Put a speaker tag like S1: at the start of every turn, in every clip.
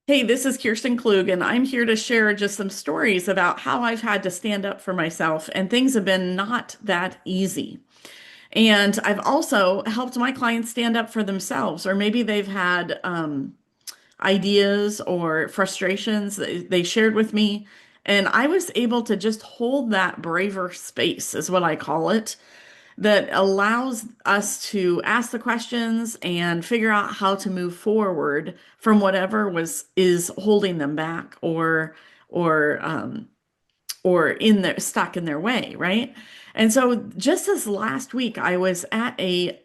S1: Hey, this is Kirsten Klug, and I'm here to share just some stories about how I've had to stand up for myself, and things have been not that easy. And I've also helped my clients stand up for themselves, or maybe they've had ideas or frustrations that they shared with me, and I was able to just hold that braver space, is what I call it, that allows us to ask the questions and figure out how to move forward from whatever was is holding them back or or in their stuck in their way, right? And so just this last week, I was at a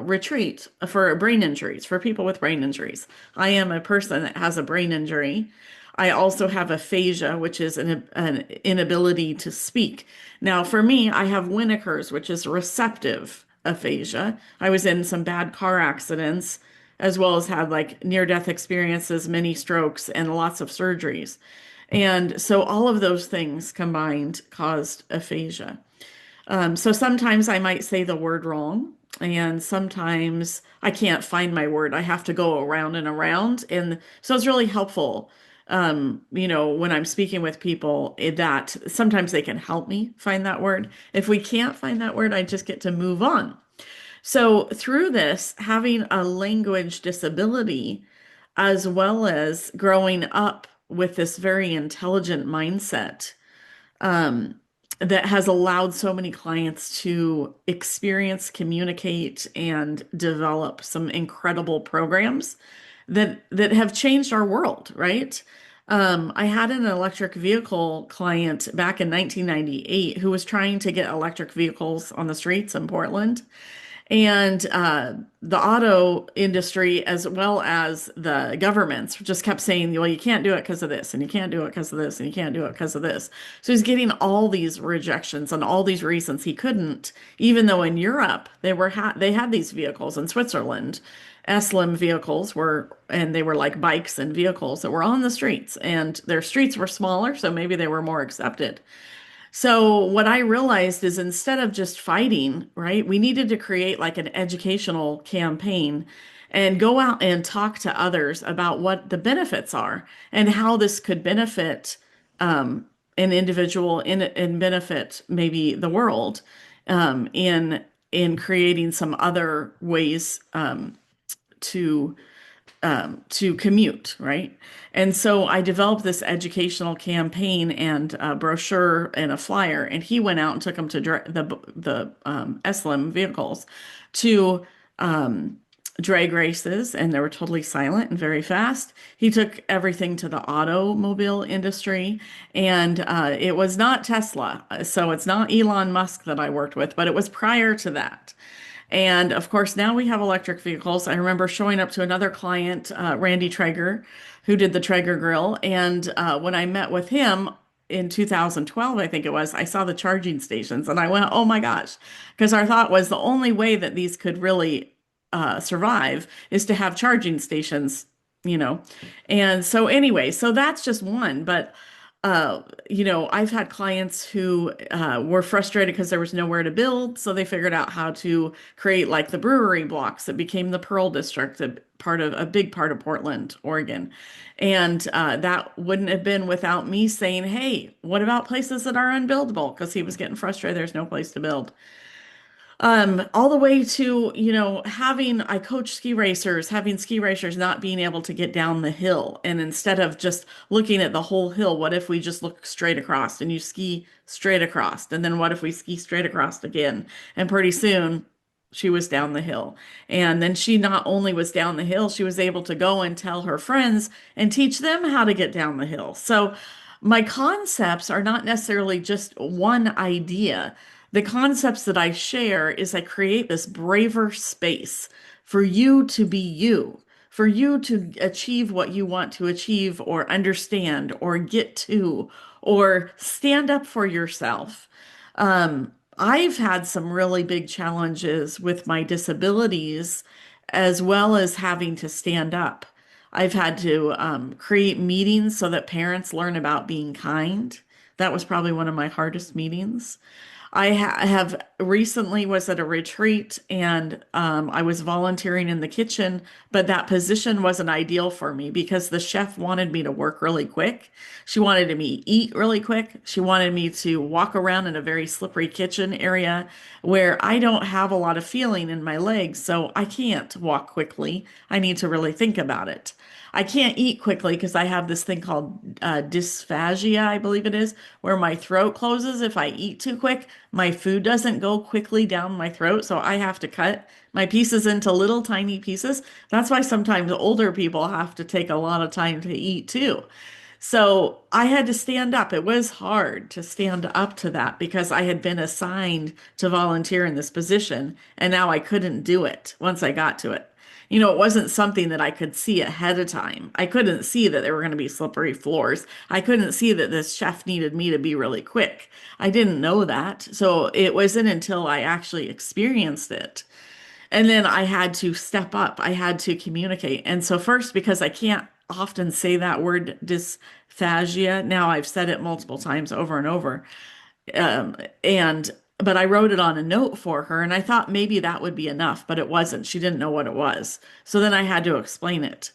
S1: retreat for brain injuries, for people with brain injuries. I am a person that has a brain injury. I also have aphasia, which is an inability to speak. Now, for me, I have Winniker's, which is receptive aphasia. I was in some bad car accidents, as well as had like near-death experiences, many strokes, and lots of surgeries. And so all of those things combined caused aphasia. So sometimes I might say the word wrong, and sometimes I can't find my word. I have to go around and around. And so it's really helpful, when I'm speaking with people, that sometimes they can help me find that word. If we can't find that word, I just get to move on. So through this, having a language disability, as well as growing up with this very intelligent mindset, um, that has allowed so many clients to experience, communicate, and develop some incredible programs that have changed our world, right? I had an electric vehicle client back in 1998 who was trying to get electric vehicles on the streets in Portland. And the auto industry, as well as the governments, just kept saying, well, you can't do it because of this, and you can't do it because of this, and you can't do it because of this. So he's getting all these rejections and all these reasons he couldn't, even though in Europe they had these vehicles in Switzerland. SLM vehicles were, and they were like bikes and vehicles that were on the streets, and their streets were smaller, so maybe they were more accepted. So what I realized is instead of just fighting, right, we needed to create like an educational campaign and go out and talk to others about what the benefits are and how this could benefit an individual and benefit maybe the world in creating some other ways to to commute, right? And so I developed this educational campaign and a brochure and a flyer, and he went out and took them to the SLM vehicles to drag races, and they were totally silent and very fast. He took everything to the automobile industry, and it was not Tesla, so it's not Elon Musk that I worked with, but it was prior to that. And of course, now we have electric vehicles. I remember showing up to another client, Randy Traeger, who did the Traeger grill. And when I met with him in 2012, I think it was, I saw the charging stations and I went, oh my gosh. Because our thought was the only way that these could really survive is to have charging stations, you know. And so, anyway, so that's just one. But I've had clients who were frustrated because there was nowhere to build, so they figured out how to create like the brewery blocks that became the Pearl District, a big part of Portland, Oregon. And that wouldn't have been without me saying, "Hey, what about places that are unbuildable?" Because he was getting frustrated, there's no place to build. All the way to, I coach ski racers, having ski racers not being able to get down the hill. And instead of just looking at the whole hill, what if we just look straight across and you ski straight across? And then what if we ski straight across again? And pretty soon she was down the hill. And then she not only was down the hill, she was able to go and tell her friends and teach them how to get down the hill. So my concepts are not necessarily just one idea. The concepts that I share is I create this braver space for you to be you, for you to achieve what you want to achieve or understand or get to or stand up for yourself. I've had some really big challenges with my disabilities as well as having to stand up. I've had to create meetings so that parents learn about being kind. That was probably one of my hardest meetings. have recently was at a retreat and I was volunteering in the kitchen, but that position wasn't ideal for me because the chef wanted me to work really quick. She wanted me to eat really quick. She wanted me to walk around in a very slippery kitchen area where I don't have a lot of feeling in my legs, so I can't walk quickly. I need to really think about it. I can't eat quickly because I have this thing called dysphagia, I believe it is, where my throat closes. If I eat too quick, my food doesn't go quickly down my throat, so I have to cut my pieces into little tiny pieces. That's why sometimes older people have to take a lot of time to eat too. So I had to stand up. It was hard to stand up to that because I had been assigned to volunteer in this position and now I couldn't do it once I got to it. It wasn't something that I could see ahead of time. I couldn't see that there were going to be slippery floors. I couldn't see that this chef needed me to be really quick. I didn't know that. So it wasn't until I actually experienced it and then I had to step up. I had to communicate. And so first, because I can't often say that word dysphagia, now I've said it multiple times over and over. Um, and but I wrote it on a note for her, and I thought maybe that would be enough, but it wasn't. She didn't know what it was. So then I had to explain it.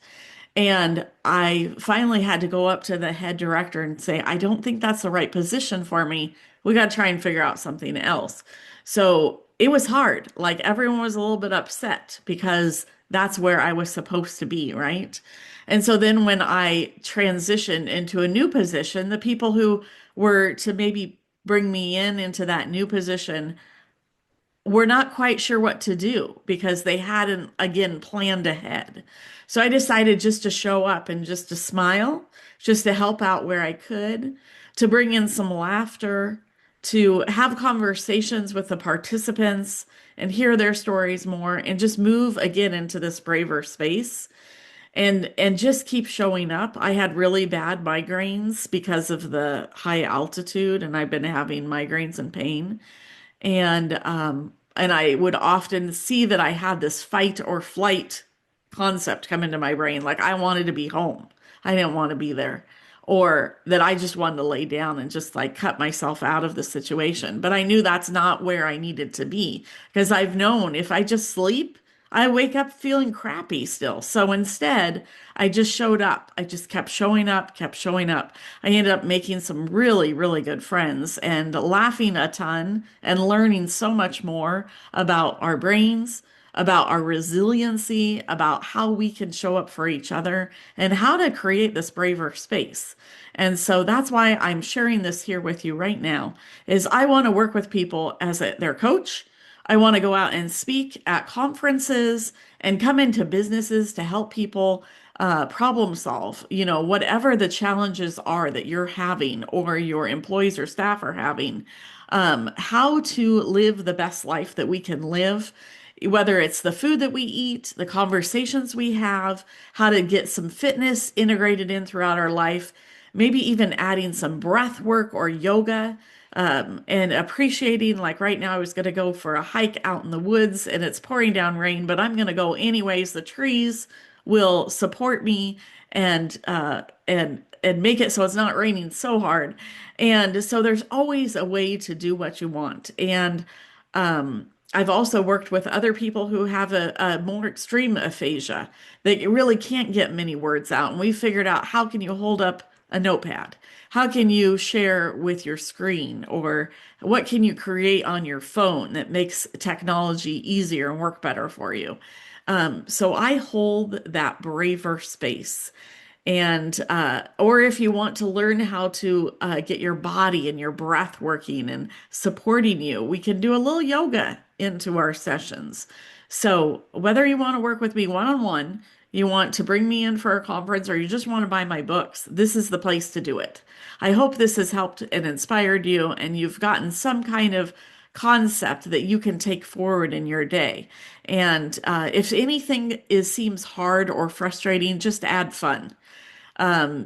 S1: And I finally had to go up to the head director and say, I don't think that's the right position for me. We got to try and figure out something else. So it was hard. Like everyone was a little bit upset because that's where I was supposed to be, right? And so then when I transitioned into a new position, the people who were to maybe bring me in into that new position were not quite sure what to do because they hadn't, again, planned ahead. So I decided just to show up and just to smile, just to help out where I could, to bring in some laughter, to have conversations with the participants and hear their stories more and just move again into this braver space and just keep showing up. I had really bad migraines because of the high altitude and I've been having migraines and pain. And I would often see that I had this fight or flight concept come into my brain, like I wanted to be home. I didn't want to be there. Or that I just wanted to lay down and just like cut myself out of the situation. But I knew that's not where I needed to be because I've known if I just sleep, I wake up feeling crappy still. So instead, I just showed up. I just kept showing up, kept showing up. I ended up making some really, really good friends and laughing a ton and learning so much more about our brains, about our resiliency, about how we can show up for each other, and how to create this braver space. And so that's why I'm sharing this here with you right now, is I want to work with people as their coach. I want to go out and speak at conferences and come into businesses to help people problem solve, whatever the challenges are that you're having or your employees or staff are having, how to live the best life that we can live, whether it's the food that we eat, the conversations we have, how to get some fitness integrated in throughout our life, maybe even adding some breath work or yoga and appreciating, like right now, I was going to go for a hike out in the woods and it's pouring down rain, but I'm going to go anyways. The trees will support me and make it so it's not raining so hard. And so there's always a way to do what you want. And I've also worked with other people who have a more extreme aphasia. They really can't get many words out. And we figured out how can you hold up a notepad? How can you share with your screen? Or what can you create on your phone that makes technology easier and work better for you? So I hold that braver space. And, or if you want to learn how to get your body and your breath working and supporting you, we can do a little yoga into our sessions. So whether you want to work with me one-on-one, you want to bring me in for a conference, or you just want to buy my books, this is the place to do it. I hope this has helped and inspired you, and you've gotten some kind of concept that you can take forward in your day. And if anything seems hard or frustrating, just add fun.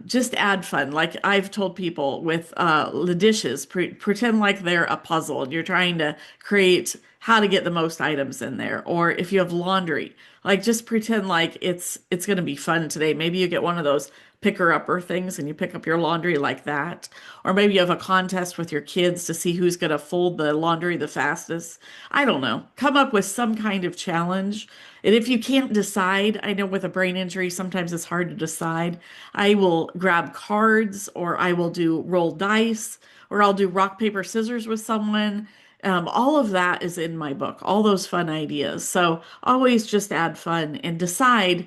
S1: Just add fun. Like I've told people with the dishes, pretend like they're a puzzle and you're trying to create how to get the most items in there. Or if you have laundry, Like just pretend like it's going to be fun today. Maybe you get one of those picker upper things and you pick up your laundry like that. Or maybe you have a contest with your kids to see who's going to fold the laundry the fastest. I don't know. Come up with some kind of challenge. And if you can't decide, I know with a brain injury, sometimes it's hard to decide. I will grab cards or I will do roll dice or I'll do rock, paper, scissors with someone. All of that is in my book, all those fun ideas. So always just add fun and decide,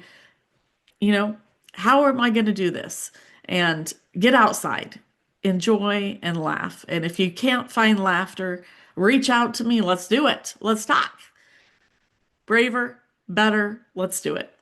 S1: you know, how am I going to do this? And get outside, enjoy and laugh. And if you can't find laughter, reach out to me. Let's do it. Let's talk. Braver, better. Let's do it.